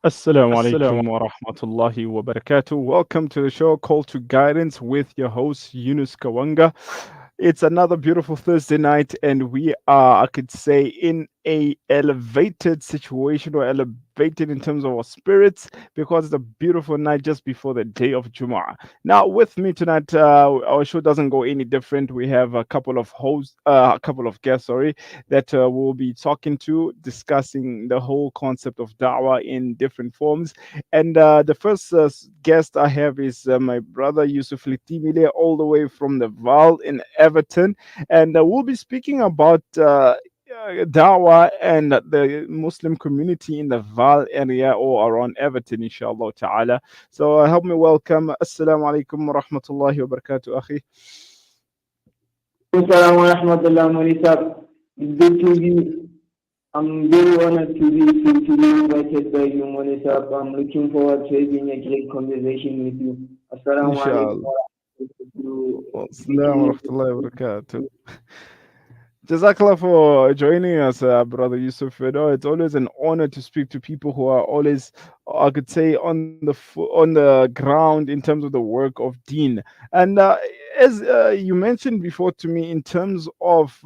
Assalamu alaikum wa rahmatullahi wa barakatuh. Welcome to the show Call to Guidance with your host Yunus Kawanga. It's another beautiful Thursday night, and we are, I could say, in a elevated situation or elevated in terms of our spirits because it's a beautiful night just before the day of Jumu'ah. Now, with me tonight, our show doesn't go any different. We have a couple of hosts, a couple of guests, sorry, that we'll be talking to, discussing the whole concept of da'wah in different forms. And the first guest I have is my brother Yusuf Letimile, all the way from the Vaal in Everton. And we'll be speaking about da'wah and the Muslim community in the Val area or around Everton, inshallah ta'ala. So help me welcome. Assalamu alaikum wa rahmatullahi wa barakatuh, akhi. Assalamu wa rahmatullah, Manisab. It's good to be. I'm very honored to be invited by you, Manisab. I'm looking forward to having a great conversation with you. Assalamu alaikum Inshallah. wa rahmatullah. Assalamu wa rahmatullahi wa barakatuh. Jazakallah for joining us, brother Yusuf. You know, it's always an honor to speak to people who are always, I could say, on the ground in terms of the work of Deen. And as you mentioned before to me, in terms of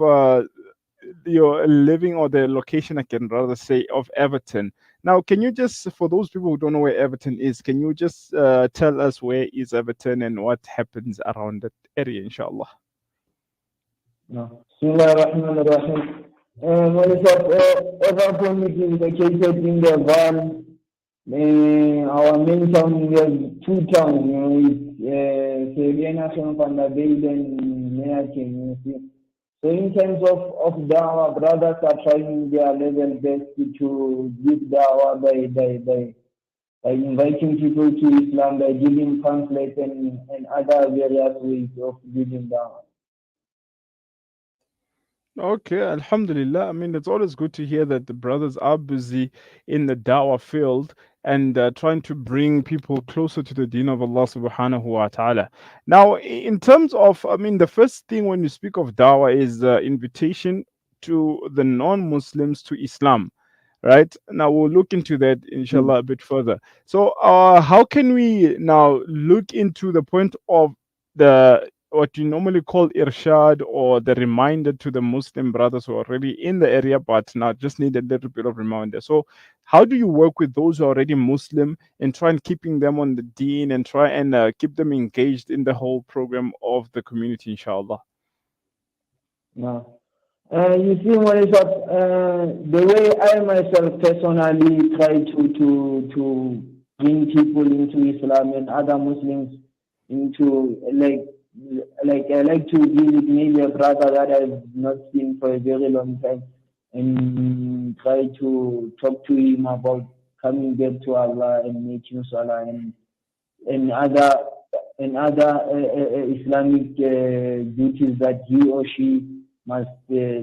your living or the location, I can rather say, of Everton. Now, can you just, for those people who don't know where Everton is, can you just tell us where is Everton and what happens around that area, inshallah? No. Bismillah ar-Rahman ar-Rahim. Manisab, Evaton is located in the Val. Our main town, we have two towns, Serena and and Meakin. So in terms of dawah, brothers are trying their level best to give dawah by inviting people to Islam, by giving pamphlets and other various ways of giving dawah. Okay, Alhamdulillah. I mean, it's always good to hear that the brothers are busy in the da'wah field and trying to bring people closer to the deen of Allah subhanahu wa ta'ala. Now, in terms of, I mean, the first thing when you speak of da'wah is invitation to the non Muslims to Islam, right? Now, we'll look into that, inshallah, a bit further. So, how can we now look into the point of the what you normally call irshad or the reminder to the Muslim brothers who are already in the area but now just need a little bit of reminder. So, how do you work with those who are already Muslim and try and keeping them on the deen and try and keep them engaged in the whole program of the community, inshallah? No. You see, Manisha, the way I myself personally try to bring people into Islam and other Muslims into like I like to visit maybe a brother that I've not seen for a very long time and try to talk to him about coming back to Allah and making Salah and other Islamic duties that he or she must be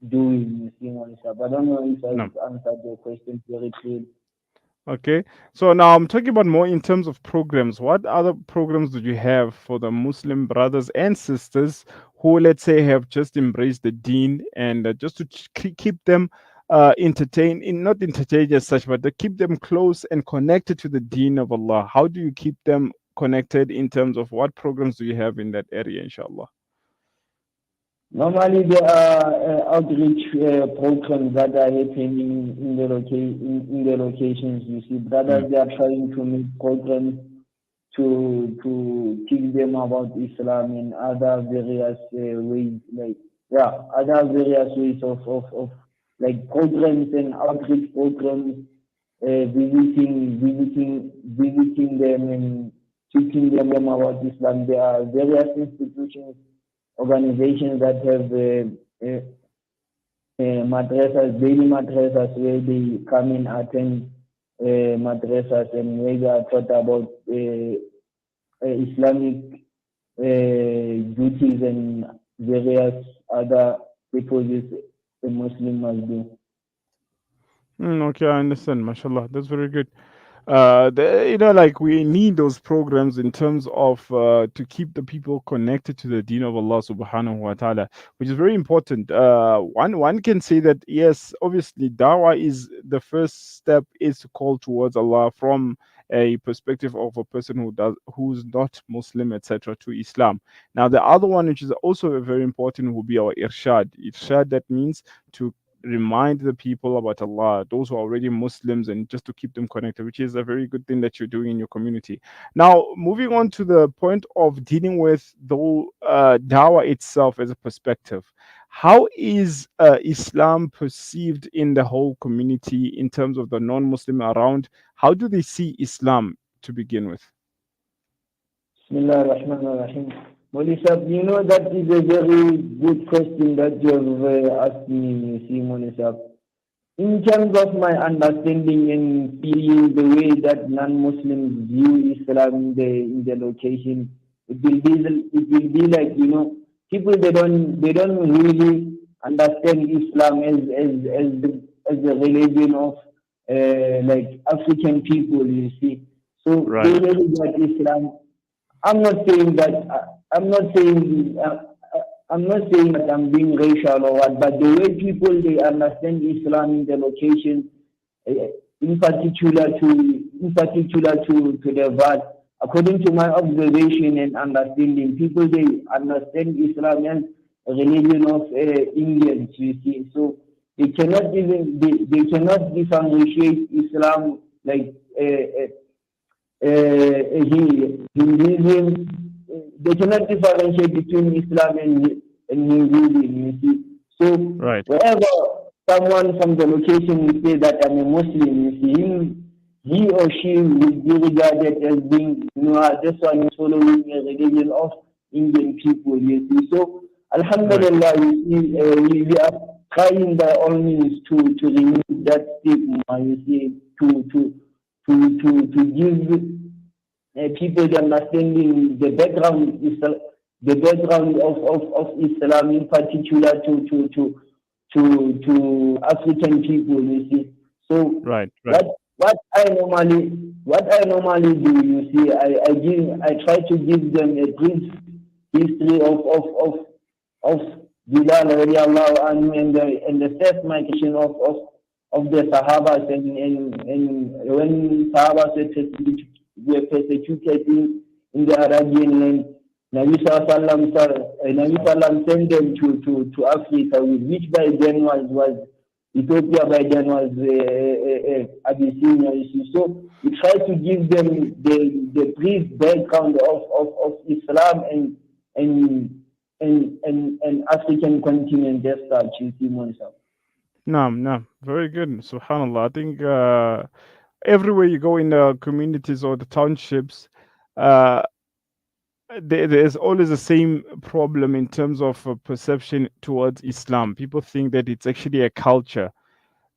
doing. You see, Manisha. But I don't know if No. I've answered your question very clearly. Okay. So now I'm talking about more in terms of programs. What other programs do you have for the Muslim brothers and sisters who, let's say, have just embraced the deen and just to keep them entertained, not entertained as such, but to keep them close and connected to the deen of Allah? How do you keep them connected in terms of what programs do you have in that area, inshallah? Normally, there are outreach programs that are happening in the locations. You see, Mm. brothers they are trying to make programs to teach them about Islam and other various ways, like other various ways of like programs and outreach programs, visiting them and teaching them about Islam. There are various institutions organizations that have madrasas, daily madrasas, where they come and attend madrasas and where they are taught about Islamic duties and various other purposes a Muslim must do. Okay, I understand. MashaAllah. That's very good. Like we need those programs in terms of to keep the people connected to the deen of Allah subhanahu wa ta'ala, which is very important. One can say that yes, obviously dawah is the first step, is to call towards Allah from a perspective of a person who's not Muslim, etc., to Islam. Now the other one, which is also very important, will be our irshad. That means to remind the people about Allah, those who are already Muslims, and just to keep them connected, which is a very good thing that you're doing in your community. Now, moving on to the point of dealing with the dawah itself as a perspective, how is Islam perceived in the whole community in terms of the non-Muslim around? How do they see Islam to begin with? Bismillah ar-Rahman ar-Rahim. Monisab, you know that is a very good question that you have asked me, you see, Monisab. In terms of my understanding and feeling the way that non-Muslims view Islam in the location, it will be like, people they don't really understand Islam as a religion of like African people, you see. So they Right, really got Islam. I'm not saying that. I'm not saying. I'm not saying that I'm being racial or what, but the way people they understand Islam in the location, eh, in particular to the Vaal, according to my observation and understanding, people they understand Islam as a religion of Indians. You see, so they cannot differentiate Islam like. Hinduism, they cannot differentiate between Islam and Hinduism, you see. So right, wherever someone from the location will say that I'm a Muslim, you see, he or she will be regarded as being, this one is following a religion of Indian people, you see. So right. Alhamdulillah, you see, we are trying by all means to remove that stigma, you see, to give people the understanding the background of Islam in particular to African people, you see. So Right, right. what what I normally do, you see, I try to give them a brief history of Bilal radiallahu anhu and the first migration of the Sahabas and when Sahabas were persecuted in the Arabian land. Nabi Sallam sent them to Africa, which by then was Ethiopia, by then was Abyssinia. You see. So we try to give them the brief background of Islam and African continent as such, you see, Monsa. No, no, very good. Subhanallah. I think everywhere you go in the communities or the townships, uh, there's always the same problem in terms of perception towards Islam. People think that it's actually a culture.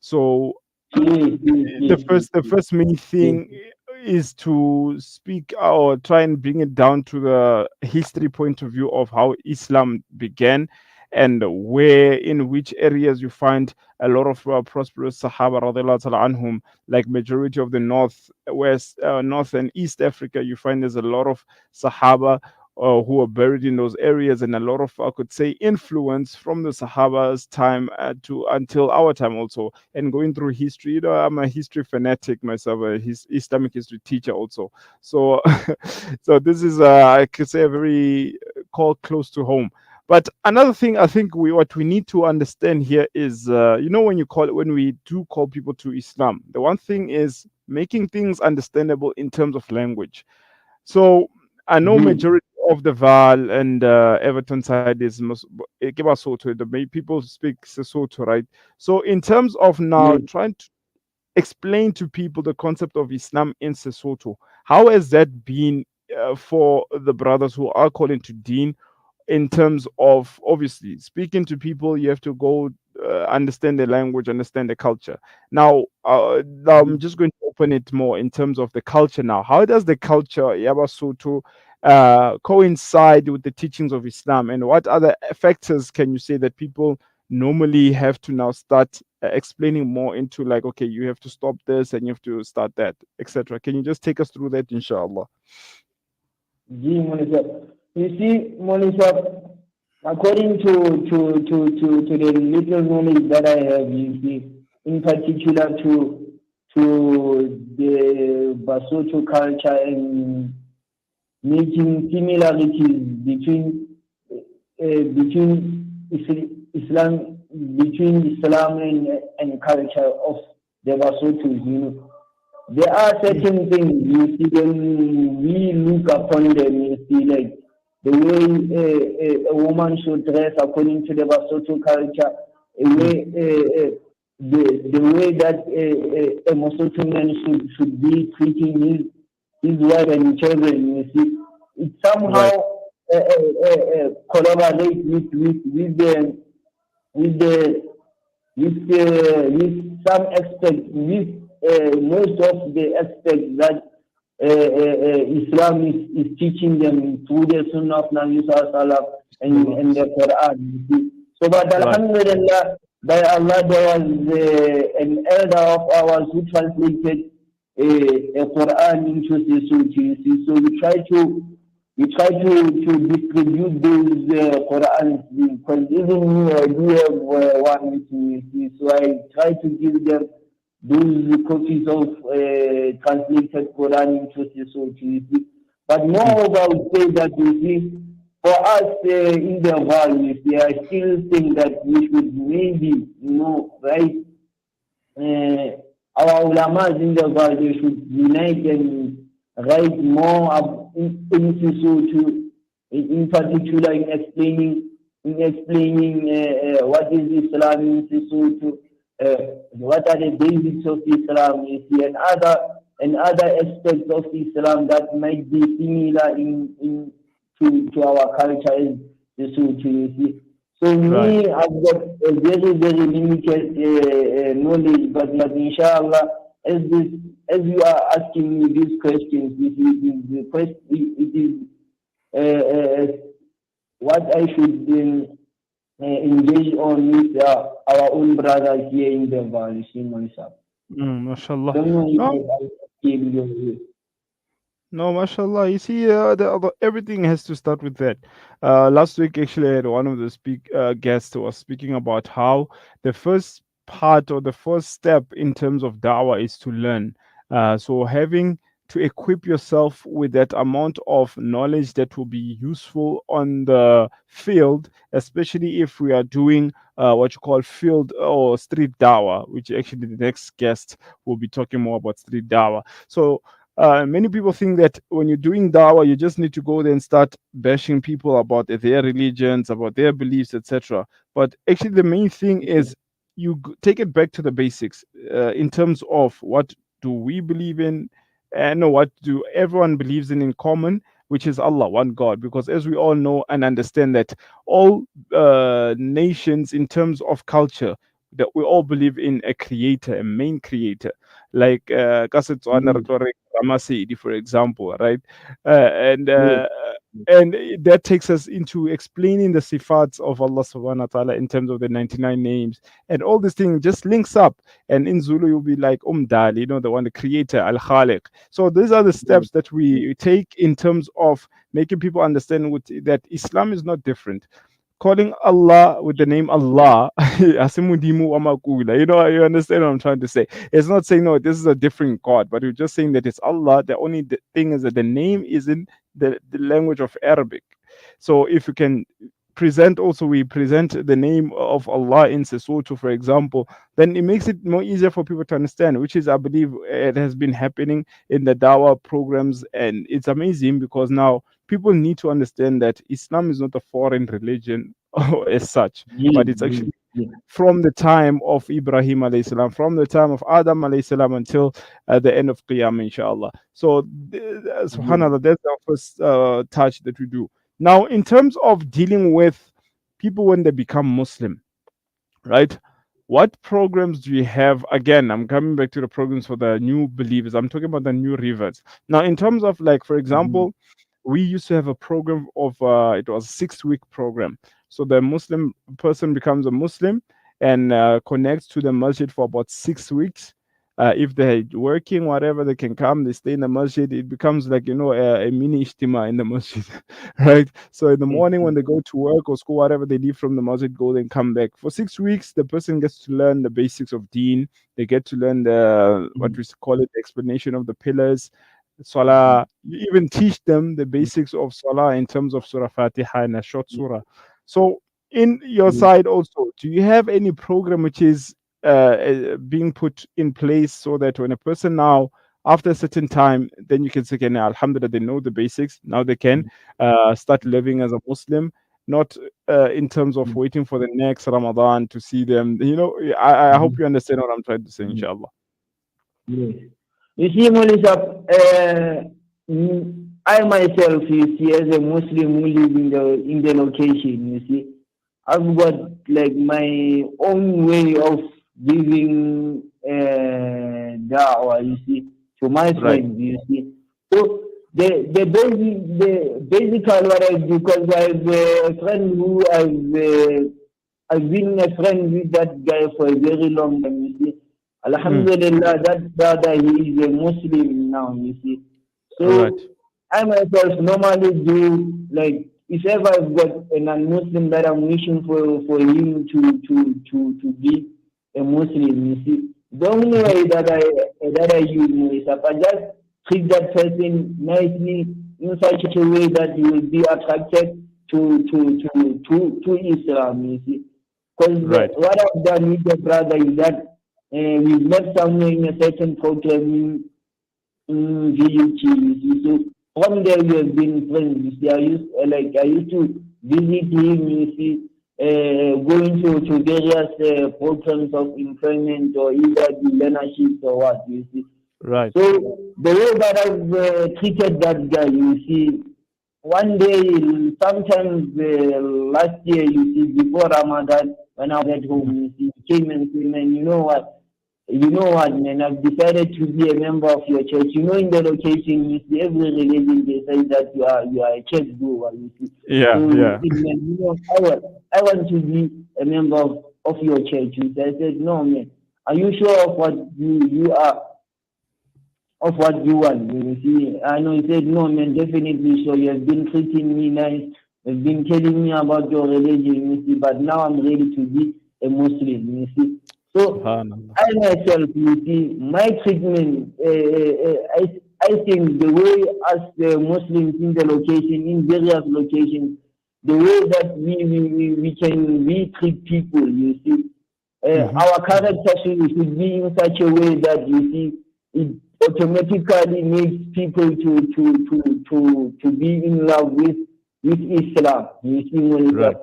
So Yes, yes, the yes, first the yes, first main yes, thing is to speak or try and bring it down to the history point of view of how Islam began and where in which areas you find a lot of prosperous Sahaba radiallahu ta'ala anhum, like majority of the north and east Africa. You find there's a lot of Sahaba who are buried in those areas, and a lot of, I could say, influence from the Sahaba's time to until our time also. And going through history, I'm a history fanatic myself, a Islamic history teacher also. So, so this is, I could say, a very call close to home. But another thing, I think what we need to understand here is, when we do call people to Islam, the one thing is making things understandable in terms of language. So I know yes, majority of the Val and Everton side is Sotho. The people speak Sesotho, right? So in terms of now yes. trying to explain to people the concept of Islam in Sesotho, how has that been for the brothers who are calling to Deen? In terms of obviously speaking to people, you have to go understand the language, understand the culture. Now I'm just going to open it more in terms of the culture. Now, how does the culture Yabasoto coincide with the teachings of Islam, and what other factors can you say that people normally have to now start explaining more into like, okay, you have to stop this and you have to start that, etc. Can you just take us through that, inshallah? Gee, Monisha. You see, Monisha, according to the little knowledge that I have, you see, in particular to the Basotho culture and making similarities Islam between Islam and culture of the Basothos, you know. There are Mm. certain things you see when we look upon them, you see, like the way a woman should dress according to the Basotho culture, a Mm. way, the way that a Basotho man should be treating his wife and children, you see. It somehow Right. collaborates with with the with some aspect, with most of the aspects that Islam is teaching them through the Sunnah of Nabi Sallallahu and the Quran. You see. So, but Right. Alhamdulillah, by Allah, there was an elder of ours who translated a Quran into Sisuti. You see. So we try to distribute those Qurans because even me, I do have one with me. You see. So I try to give them those copies of translated Quran into Sisuti. You see. But Mm. moreover, I would say that you see, for us in the world, you see, I still think that we should maybe, right, our ulamas in the world, they should unite and write more into so to, in particular in explaining what is Islam in so to, what are the basics of Islam, you see, and other aspects of Islam that might be similar to our culture is so to, you see. So Right. me, I've got a very, very limited knowledge, but inshallah, as this, as you are asking me these questions, it is what I should engage on with our own brothers here in the valley, Simon Sab. Mashallah. Don't know if No, I came your way. no, mashallah. You see, everything has to start with that. Last week, actually, I had one of the guests who was speaking about how the first part or the first step in terms of da'wah is to learn. So having to equip yourself with that amount of knowledge that will be useful on the field, especially if we are doing what you call field or street dawah, which actually the next guest will be talking more about street dawah. So many people think that when you're doing dawah, you just need to go there and start bashing people about their religions, about their beliefs, etc. But actually, the main thing is you take it back to the basics in terms of what do we believe in, and no, what do everyone believes in common, which is Allah, one God. Because as we all know and understand that all nations, in terms of culture, that we all believe in a creator, a main creator, like ka Setswana re Yes, tlo re Ramasedi, for example, right? And yes, and that takes us into explaining the sifats of Allah subhanahu wa ta'ala in terms of the 99 names, and all this thing just links up. And in Zulu you'll be like Umdal, the one, the creator, Al Khaliq. So these are the yes, steps that we take in terms of making people understand that Islam is not different. Calling Allah with the name Allah, Asimudimu Amakula. You understand what I'm trying to say. It's not saying no, this is a different God, but we're just saying that it's Allah. The only thing is that the name is in the language of Arabic. So if you can we present the name of Allah in Sesotho, for example, then it makes it more easier for people to understand, which is, I believe, it has been happening in the Dawah programs, and it's amazing because now people need to understand that Islam is not a foreign religion as such, yes, but it's yes, actually yes. from the time of Ibrahim alayhi salam, from the time of Adam alayhi salam until the end of Qiyam, inshallah. So, Yes. subhanAllah, that's our first touch that we do. Now, in terms of dealing with people when they become Muslim, right? What programs do you have? Again, I'm coming back to the programs for the new believers. I'm talking about the new reverts. Now, in terms of, like, for Mhm. example, we used to have a program of it was a 6-week program. So the Muslim person becomes a Muslim and connects to the masjid for about 6 weeks. If they're working, whatever, they can come, they stay in the masjid. It becomes like, a mini ijtima in the masjid, right? So in the morning when they go to work or school, whatever, they leave from the masjid, go, then come back. For 6 weeks, the person gets to learn the basics of deen. They get to learn what we call it, the explanation of the pillars, Salah. You even teach them the basics of Salah in terms of Surah Fatiha and a short surah. So, in your side also, do you have any program which is being put in place so that when a person now, after a certain time, then you can say, okay, now, Alhamdulillah, they know the basics. Now they can start living as a Muslim, not in terms of waiting for the next Ramadan to see them. I hope you understand what I'm trying to say, inshallah. Yes. You see, Melissa, I myself, you see, as a Muslim who live in the location, you see, I've got like my own way of giving da'wah, you see, to my Right. friends, you see. So the basic what I do, because I have a friend who I've been a friend with that guy for a very long time, you see. Mm. Alhamdulillah, that brother, he is a Muslim now, you see. All right. So I myself normally do, like, if ever I've got a non-Muslim that I'm wishing for him to be a Muslim, you see. The only Mhm. way that I use is I just treat that person nicely in such a way that he will be attracted to Islam, you see. Because Right. what I've done with the brother is that we've met somewhere in a certain program in VUT. You see. So from there we have been friends. You see, I used to visit him. You see, going to various programs of employment or either the learnerships or what. You see. Right. So the way that I've treated that guy, you see, one day, sometimes last year, you see, before Ramadan, when I was at Mhm. home, you see, he came and said, man, you know what? You know what, man? I've decided to be a member of your church. You know, in the location, you see, every religion they say that you are a church goer. You see, Yeah. so he Yeah. said, man, I want to be a member of your church. You see, I said, no, man. Are you sure of what you are? Of what you want. You see, I know he said, no, man, definitely. So you have been treating me nice. You've been telling me about your religion, you see, but now I'm ready to be a Muslim, you see. So Subhanallah. I myself, you see, my treatment, I think the way as Muslims in the location, in various locations, the way that we treat people, you see, Hmm. our character should be in such a way that you see it automatically makes people to be in love with Islam. You see, when Right.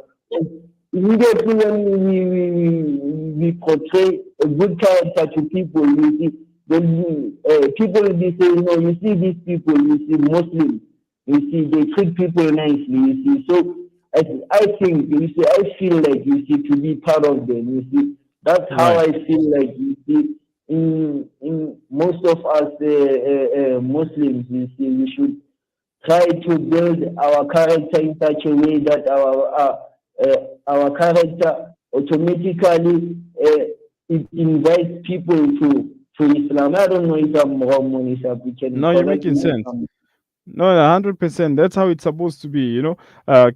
immediately when we portray a good character to people, you see, then people will be saying, no, you see these people, you see Muslims, you see they treat people nicely, you see. So I think, you see, I feel like, you see, to be part of them, you see. That's how Right. I feel like, you see, in most of us Muslims, you see, we should try to build our character in such a way that our character automatically it invites people to Islam. I don't know if I'm wrong, Monisha. We can No, you're correct making me if sense. I'm. No, 100%. That's how it's supposed to be.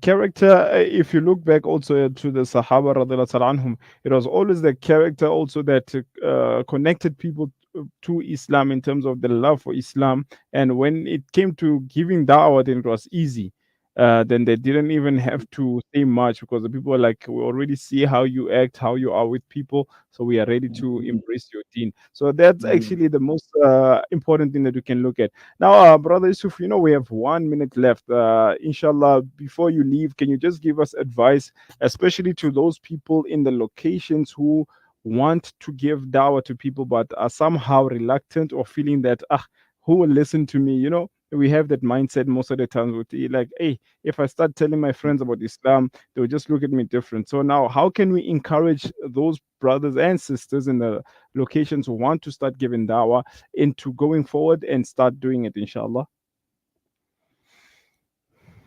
Character. If you look back also to the Sahaba radiallahu ta'ala anhum, it was always the character also that connected people to Islam in terms of the love for Islam. And when it came to giving da'wah, then it was easy. Then they didn't even have to say much because the people were like, we already see how you act, how you are with people, so we are ready to embrace your deen. So that's actually the most important thing that we can look at. Now, Brother Yusuf, we have 1 minute left. Inshallah, before you leave, can you just give us advice, especially to those people in the locations who want to give dawah to people but are somehow reluctant or feeling that, who will listen to me? We have that mindset most of the times with like, hey, if I start telling my friends about Islam, they'll just look at me different. So now, how can we encourage those brothers and sisters in the locations who want to start giving dawah into going forward and start doing it, inshallah?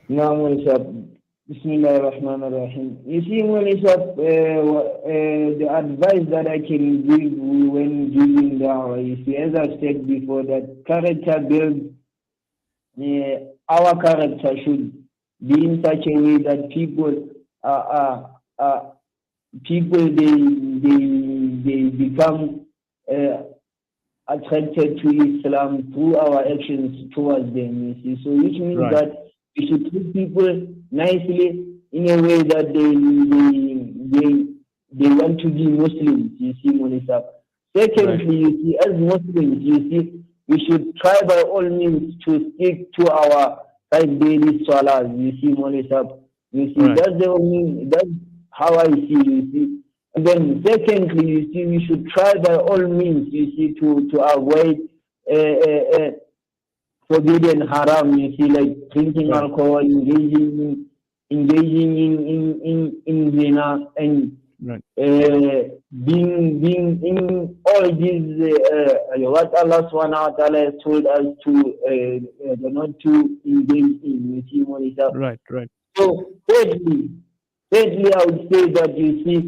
No, Monisha. Bismillah ar-Rahman ar-Rahim. You see, when it's the advice that I can give when giving dawah, you see, as I've said before, that character build, our character should be in such a way that people they become uh, attracted to Islam through our actions towards them. You see, so which means Right. that we should treat people nicely in a way that they want to be Muslims. You see, Melissa. Right. Secondly, you see, as Muslims, you see, we should try by all means to stick to our 5 daily salahs. You see, Melissa. You see, Right. that's how I see. You see. And then secondly, you see, we should try by all means, you see, to avoid uh, uh, uh, forbidden haram, you see, like drinking Right. alcohol, engaging in zina, and Right. being in all these what Allah subhanahu wa ta'ala has told us to not to engage in, you see, Monica. Right. Right. So thirdly, I would say that you see,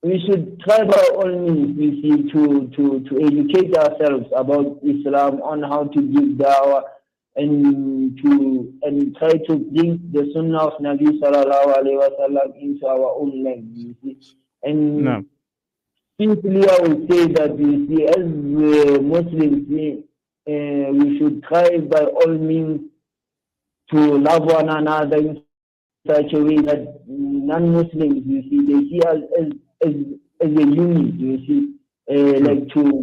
we should try by all means, you see, to educate ourselves about Islam, on how to give dawah, and try to bring the Sunnah of Nabi Sallallahu Alaihi Wasallam into our own land. You see, No. and simply I would say that you see, as Muslims, we should try by all means to love one another in such a way that non-Muslims, you see, they see us as a unit, you see, True.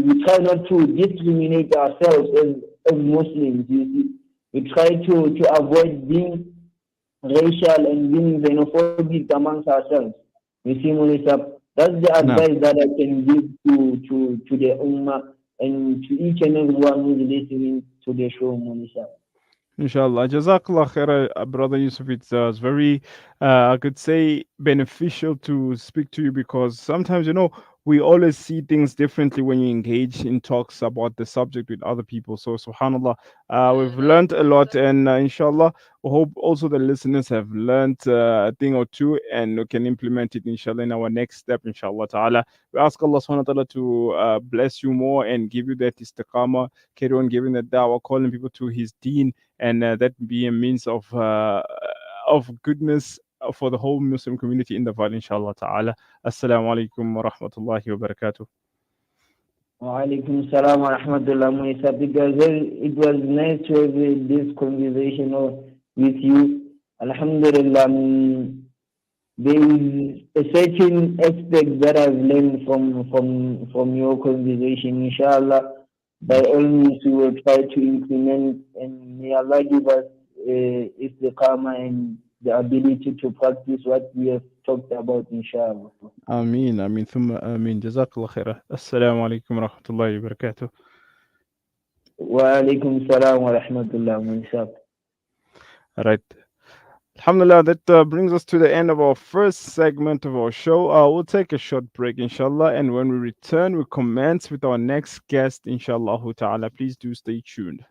we try not to discriminate ourselves as Muslims, you see. We try to avoid being racial and being xenophobic amongst ourselves. You see, Mulisa, that's the No. advice that I can give to the Ummah and to each and everyone who's listening to the show, Mulisa. Inshallah. Jazakallah khair, brother Yusuf. It's very, I could say, beneficial to speak to you because sometimes, we always see things differently when you engage in talks about the subject with other people. So, subhanAllah, we've learned a lot, and inshallah, we hope also the listeners have learned a thing or two and we can implement it, inshallah, in our next step, inshallah ta'ala. We ask Allah subhanahu wa ta'ala to bless you more and give you that istiqamah, carry on giving that da'wah, calling people to his deen, and that be a means of goodness for the whole Muslim community in the world, inshallah ta'ala. Assalamu alaikum wa rahmatullahi wa barakatuh. Wa alaikum salam wa rahmatullah, Mulisa, because it was nice to have this conversation with you. Alhamdulillah, there is a certain aspect that I've learned from your conversation. Inshallah, by all means, we will try to implement, and may Allah give us istiqamah and the ability to practice what we have talked about, inshallah. Ameen, ameen, thumma ameen. Jazakallah khairah. Assalamu alaikum wa rahmatullahi wa barakatuh. Wa alaikum salam wa rahmatullah, Mulisa. All right. Alhamdulillah, that brings us to the end of our first segment of our show. We'll take a short break, inshallah, and when we return, we commence with our next guest, inshallah ta'ala. Please do stay tuned.